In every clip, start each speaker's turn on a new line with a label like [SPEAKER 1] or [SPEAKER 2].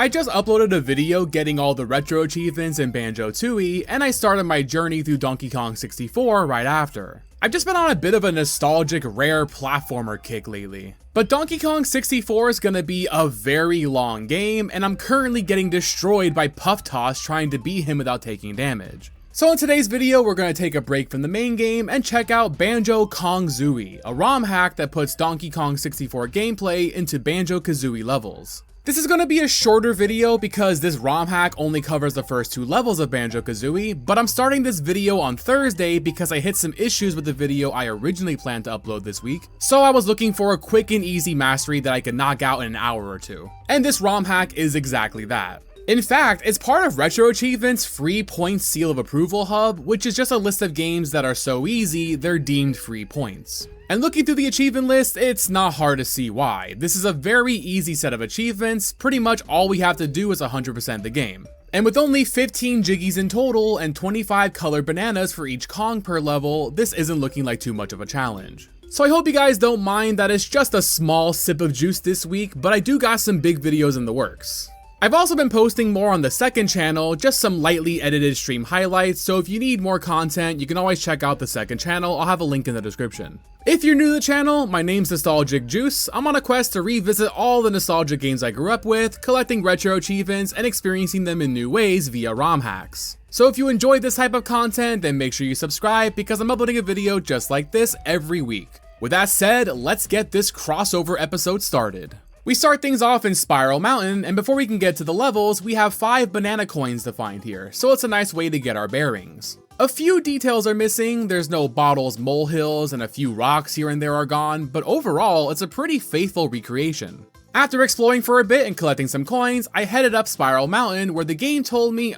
[SPEAKER 1] I just uploaded a video getting all the retro achievements in Banjo Kazooie, and I started my journey through Donkey Kong 64 right after. I've just been on a bit of a nostalgic rare platformer kick lately. But Donkey Kong 64 is gonna be a very long game, and I'm currently getting destroyed by Puff Toss trying to beat him without taking damage. So in today's video, we're going to take a break from the main game and check out Banjo Kong-Zooie, a ROM hack that puts Donkey Kong 64 gameplay into Banjo Kazooie levels. This is going to be a shorter video because this ROM hack only covers the first 2 levels of Banjo Kazooie, but I'm starting this video on Thursday because I hit some issues with the video I originally planned to upload this week, so I was looking for a quick and easy mastery that I could knock out in an hour or 2. And this ROM hack is exactly that. In fact, it's part of Retro Achievement's free points seal of approval hub, which is just a list of games that are so easy, they're deemed free points. And looking through the achievement list, it's not hard to see why. This is a very easy set of achievements, pretty much all we have to do is 100% the game. And with only 15 Jiggies in total and 25 colored bananas for each Kong per level, this isn't looking like too much of a challenge. So I hope you guys don't mind that it's just a small sip of juice this week, but I do got some big videos in the works. I've also been posting more on the second channel, just some lightly edited stream highlights, so if you need more content, you can always check out the second channel. I'll have a link in the description. If you're new to the channel, my name's Nostalgic Juice. I'm on a quest to revisit all the nostalgic games I grew up with, collecting retro achievements and experiencing them in new ways via ROM hacks. So if you enjoy this type of content, then make sure you subscribe because I'm uploading a video just like this every week. With that said, let's get this crossover episode started. We start things off in Spiral Mountain, and before we can get to the levels, we have 5 banana coins to find here, so it's a nice way to get our bearings. A few details are missing, there's no bottles, molehills, and a few rocks here and there are gone, but overall, it's a pretty faithful recreation. After exploring for a bit and collecting some coins, I headed up Spiral Mountain where the game told me,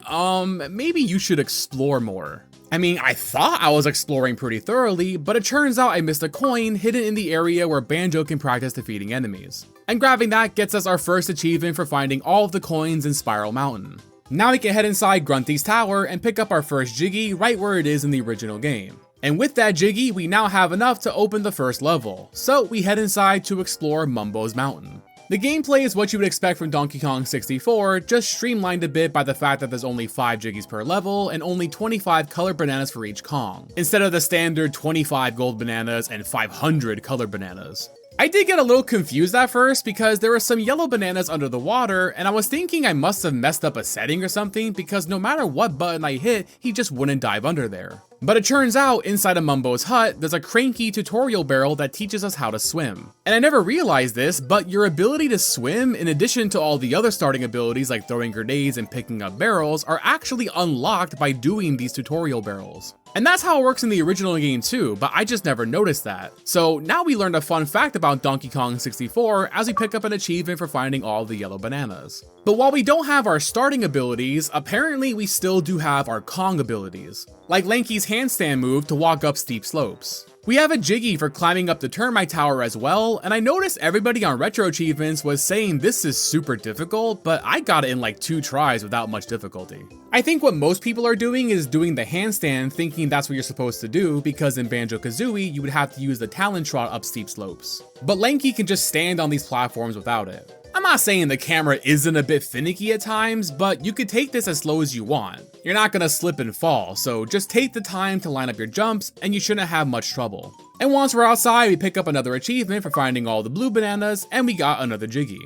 [SPEAKER 1] maybe you should explore more. I mean, I thought I was exploring pretty thoroughly, but it turns out I missed a coin hidden in the area where Banjo can practice defeating enemies. And grabbing that gets us our first achievement for finding all of the coins in Spiral Mountain. Now we can head inside Grunty's tower and pick up our first Jiggy right where it is in the original game. And with that Jiggy, we now have enough to open the first level, so we head inside to explore Mumbo's mountain. The gameplay is what you would expect from Donkey Kong 64, just streamlined a bit by the fact that there's only 5 Jiggies per level and only 25 colored bananas for each Kong, instead of the standard 25 gold bananas and 500 colored bananas. I did get a little confused at first because there were some yellow bananas under the water and I was thinking I must have messed up a setting or something because no matter what button I hit, he just wouldn't dive under there. But it turns out inside of Mumbo's hut, there's a cranky tutorial barrel that teaches us how to swim. And I never realized this, but your ability to swim, in addition to all the other starting abilities like throwing grenades and picking up barrels, are actually unlocked by doing these tutorial barrels. And that's how it works in the original game too, but I just never noticed that. So now we learned a fun fact about Donkey Kong 64 as we pick up an achievement for finding all the yellow bananas. But while we don't have our starting abilities, apparently we still do have our Kong abilities, like Lanky's handstand move to walk up steep slopes. We have a Jiggy for climbing up the termite tower as well, and I noticed everybody on Retro Achievements was saying this is super difficult, but I got it in like 2 tries without much difficulty. I think what most people are doing is doing the handstand thinking that's what you're supposed to do because in Banjo Kazooie you would have to use the Talon Trot up steep slopes. But Lanky can just stand on these platforms without it. I'm not saying the camera isn't a bit finicky at times, but you could take this as slow as you want. You're not gonna slip and fall, so just take the time to line up your jumps and you shouldn't have much trouble. And once we're outside, we pick up another achievement for finding all the blue bananas and we got another Jiggy.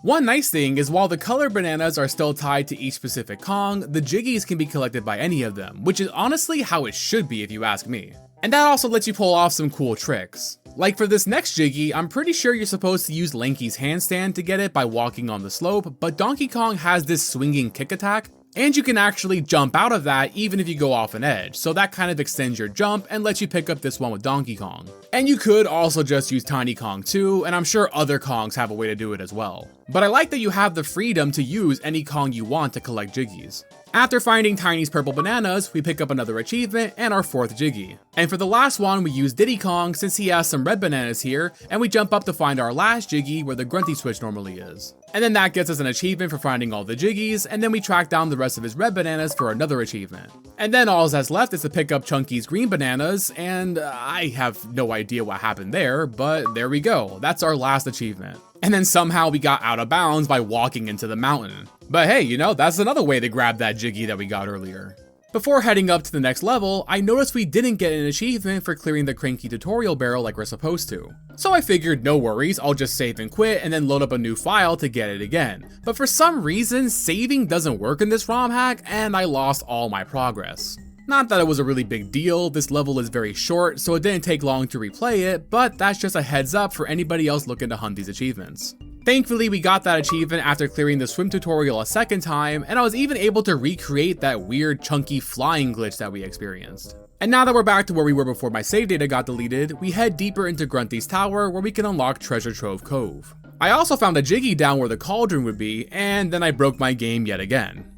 [SPEAKER 1] One nice thing is while the colored bananas are still tied to each specific Kong, the Jiggies can be collected by any of them, which is honestly how it should be if you ask me. And that also lets you pull off some cool tricks. Like for this next Jiggy, I'm pretty sure you're supposed to use Lanky's handstand to get it by walking on the slope, but Donkey Kong has this swinging kick attack, and you can actually jump out of that even if you go off an edge, so that kind of extends your jump and lets you pick up this one with Donkey Kong. And you could also just use Tiny Kong too, and I'm sure other Kongs have a way to do it as well. But I like that you have the freedom to use any Kong you want to collect Jiggies. After finding Tiny's purple bananas, we pick up another achievement and our 4th Jiggy. And for the last one, we use Diddy Kong since he has some red bananas here, and we jump up to find our last Jiggy where the Grunty switch normally is. And then that gets us an achievement for finding all the Jiggies, and then we track down the rest of his red bananas for another achievement. And then all that's left is to pick up Chunky's green bananas, and I have no idea what happened there, but there we go, that's our last achievement. And then somehow we got out of bounds by walking into the mountain. But hey, you know, that's another way to grab that Jiggy that we got earlier. Before heading up to the next level, I noticed we didn't get an achievement for clearing the cranky tutorial barrel like we're supposed to. So I figured no worries, I'll just save and quit and then load up a new file to get it again. But for some reason, saving doesn't work in this ROM hack and I lost all my progress. Not that it was a really big deal, this level is very short, so it didn't take long to replay it, but that's just a heads up for anybody else looking to hunt these achievements. Thankfully, we got that achievement after clearing the swim tutorial a second time, and I was even able to recreate that weird chunky flying glitch that we experienced. And now that we're back to where we were before my save data got deleted, we head deeper into Grunty's tower where we can unlock Treasure Trove Cove. I also found a Jiggy down where the cauldron would be, and then I broke my game yet again.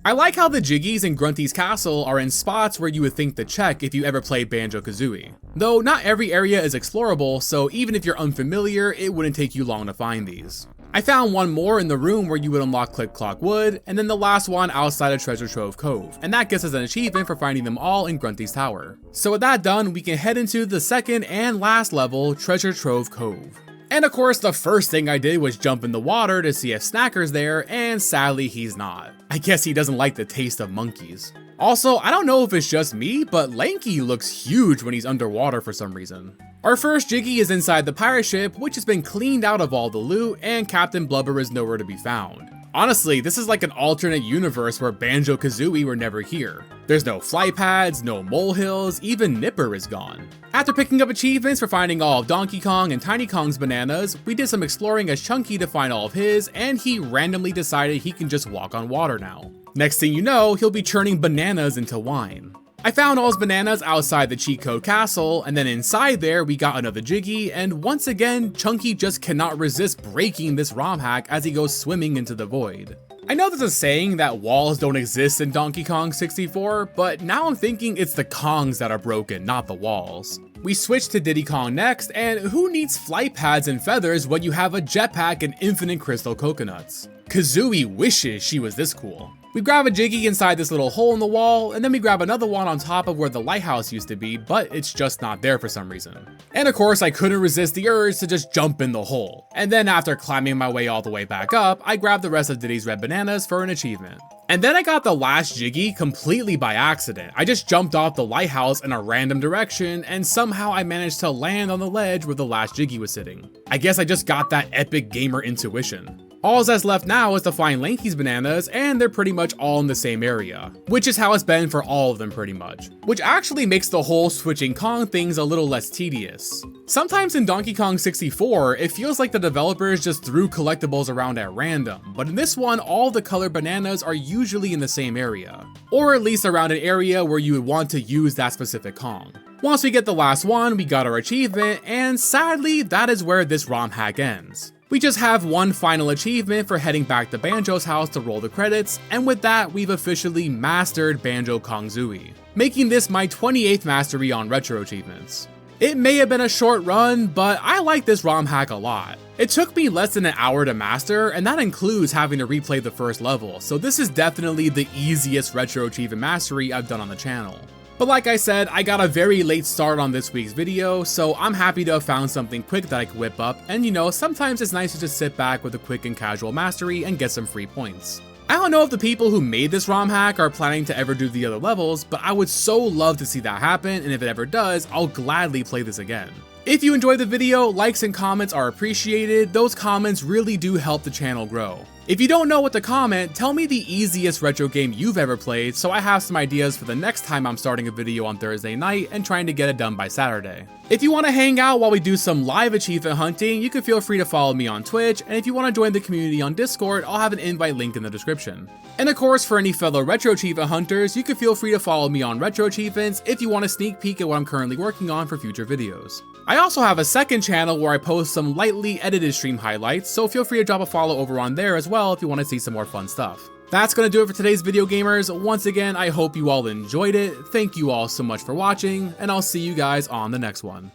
[SPEAKER 1] I like how the Jiggies in Grunty's castle are in spots where you would think to check if you ever played Banjo Kazooie. Though not every area is explorable, so even if you're unfamiliar, it wouldn't take you long to find these. I found one more in the room where you would unlock Click Clock Wood, and then the last one outside of Treasure Trove Cove, and that gets us an achievement for finding them all in Grunty's tower. So with that done, we can head into the second and last level, Treasure Trove Cove. And of course, the first thing I did was jump in the water to see if Snacker's there, and sadly he's not. I guess he doesn't like the taste of monkeys. Also, I don't know if it's just me, but Lanky looks huge when he's underwater for some reason. Our first Jiggy is inside the pirate ship, which has been cleaned out of all the loot, and Captain Blubber is nowhere to be found. Honestly, this is like an alternate universe where Banjo Kazooie were never here. There's no flight pads, no molehills, even Nipper is gone. After picking up achievements for finding all of Donkey Kong and Tiny Kong's bananas, we did some exploring as Chunky to find all of his, and he randomly decided he can just walk on water now. Next thing you know, he'll be churning bananas into wine. I found all his bananas outside the cheat code castle, and then inside there we got another Jiggy, and once again, Chunky just cannot resist breaking this ROM hack as he goes swimming into the void. I know there's a saying that walls don't exist in Donkey Kong 64, but now I'm thinking it's the Kongs that are broken, not the walls. We switch to Diddy Kong next, and who needs flight pads and feathers when you have a jetpack and infinite crystal coconuts? Kazooie wishes she was this cool. We grab a Jiggy inside this little hole in the wall, and then we grab another one on top of where the lighthouse used to be, but it's just not there for some reason. And of course, I couldn't resist the urge to just jump in the hole. And then after climbing my way all the way back up, I grabbed the rest of Diddy's red bananas for an achievement. And then I got the last Jiggy completely by accident. I just jumped off the lighthouse in a random direction, and somehow I managed to land on the ledge where the last Jiggy was sitting. I guess I just got that epic gamer intuition. All that's left now is to find Lanky's bananas, and they're pretty much all in the same area, which is how it's been for all of them pretty much, which actually makes the whole switching Kong things a little less tedious. Sometimes in Donkey Kong 64, it feels like the developers just threw collectibles around at random, but in this one, all the colored bananas are usually in the same area, or at least around an area where you would want to use that specific Kong. Once we get the last one, we got our achievement, and sadly, that is where this ROM hack ends. We just have one final achievement for heading back to Banjo's house to roll the credits, and with that, we've officially mastered Banjo Kong-Zooie, making this my 28th mastery on retro achievements. It may have been a short run, but I like this ROM hack a lot. It took me less than an hour to master, and that includes having to replay the first level, so this is definitely the easiest retro achievement mastery I've done on the channel. But like I said, I got a very late start on this week's video, so I'm happy to have found something quick that I could whip up, and you know, sometimes it's nice to just sit back with a quick and casual mastery and get some free points. I don't know if the people who made this ROM hack are planning to ever do the other levels, but I would so love to see that happen, and if it ever does, I'll gladly play this again. If you enjoyed the video, likes and comments are appreciated. Those comments really do help the channel grow. If you don't know what to comment, tell me the easiest retro game you've ever played so I have some ideas for the next time I'm starting a video on Thursday night and trying to get it done by Saturday. If you want to hang out while we do some live achievement hunting, you can feel free to follow me on Twitch, and if you want to join the community on Discord, I'll have an invite link in the description. And of course, for any fellow retro achievement hunters, you can feel free to follow me on Retro Achievements if you want a sneak peek at what I'm currently working on for future videos. I also have a second channel where I post some lightly edited stream highlights, so feel free to drop a follow over on there as well if you want to see some more fun stuff. That's gonna do it for today's video, gamers. Once again, I hope you all enjoyed it. Thank you all so much for watching, and I'll see you guys on the next one.